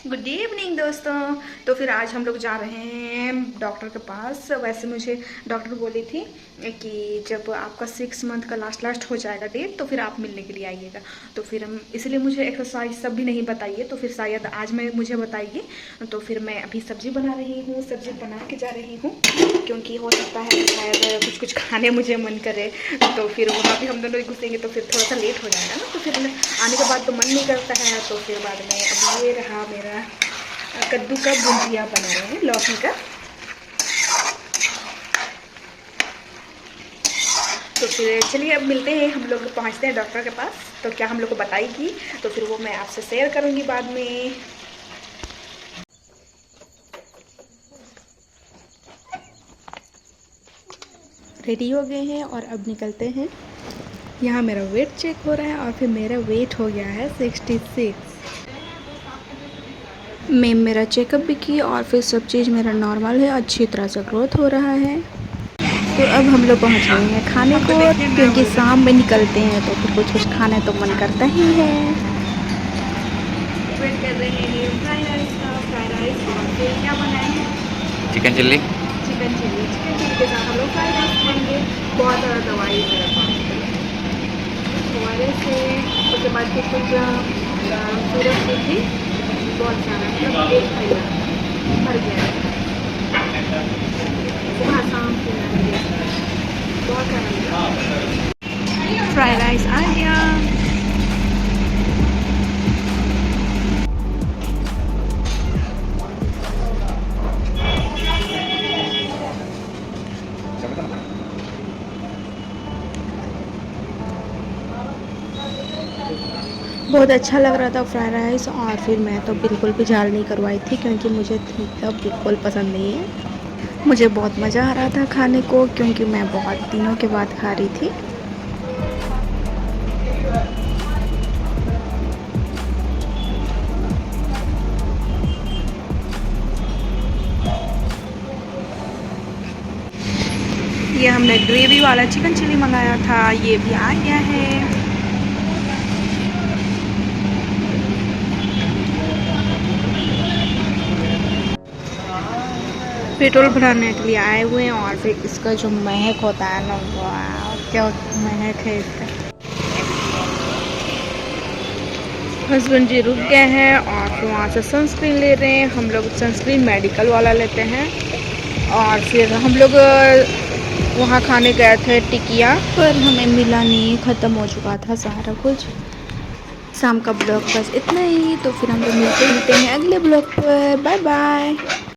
Good evening दोस्तों। तो फिर आज हम लोग जा रहे हैं डॉक्टर के पास। वैसे मुझे डॉक्टर बोली थी कि जब आपका 6 मंथ का लास्ट हो जाएगा डेट तो फिर आप मिलने के लिए आइएगा। तो फिर हम इसलिए मुझे एक्सरसाइज सब भी नहीं बताइए, तो फिर शायद आज मैं मुझे बताइए। तो फिर मैं अभी सब्जी बना रही हूँ, सब्जी बना के जा रही हूँ क्योंकि हो सकता है शायद कुछ खाने मुझे मन करे। तो फिर वहाँ भी हम दोनों घुसेंगे तो फिर थोड़ा सा लेट हो जाएगा ना। तो फिर आने के बाद तो मन नहीं करता है। तो फिर बाद में अब ये रहा मेरा कद्दू का भुजिया बना रहे हैं, लौकी का। तो फिर चलिए अब मिलते हैं, हम लोग पहुंचते हैं डॉक्टर के पास। तो क्या हम लोग को बताएगी तो फिर वो मैं आपसे शेयर करूंगी बाद में। रेडी हो गए हैं और अब निकलते हैं। यहाँ मेरा वेट चेक हो रहा है और फिर मेरा वेट हो गया है 66। मैम मेरा चेकअप भी की और फिर सब चीज़ मेरा नॉर्मल है, अच्छी तरह से ग्रोथ हो रहा है। तो अब हम लोग पहुँच गए हैं खाने को, क्योंकि शाम में निकलते हैं तो फिर कुछ कुछ खाने तो मन करता ही है। वेट कर रहे हैं फ्राइड राइस का, फ्राइड राइस और फिर क्या बनाए हैं, चिकन चिल्ली। चिकन चिल्ली के साथ हम लोग फ्राइड राइस खाएंगे। बहुत ज़्यादा दवाई है मेरे पास हमारे से। उसके बाद फिर कुछ सूरज की थी, बहुत सारा मतलब एक भैया मर गया सुबह शाम से बहुत सारा। फ्राइड राइस आ गया। बहुत अच्छा लग रहा था फ्राइड राइस। और फिर मैं तो बिल्कुल भी झाल नहीं करवाई थी क्योंकि मुझे तीखा बिल्कुल पसंद नहीं है। मुझे बहुत मज़ा आ रहा था खाने को क्योंकि मैं बहुत दिनों के बाद खा रही थी। ये हमने ग्रेवी वाला चिकन चिल्ली मंगाया था, ये भी आ गया है। पेट्रोल भराने के लिए आए हुए हैं और फिर इसका जो महक होता है ना, वाह क्या महक है इसका। हस्बैंड जी रुक गए हैं और फिर वहाँ से सनस्क्रीन ले रहे हैं। हम लोग सनस्क्रीन मेडिकल वाला लेते हैं। और फिर हम लोग वहाँ खाने गए थे टिकिया, पर हमें मिला नहीं, ख़त्म हो चुका था सारा कुछ। शाम का ब्लॉग बस इतना ही। तो फिर हम लोग मिलते हैं अगले ब्लॉग पर। Bye bye.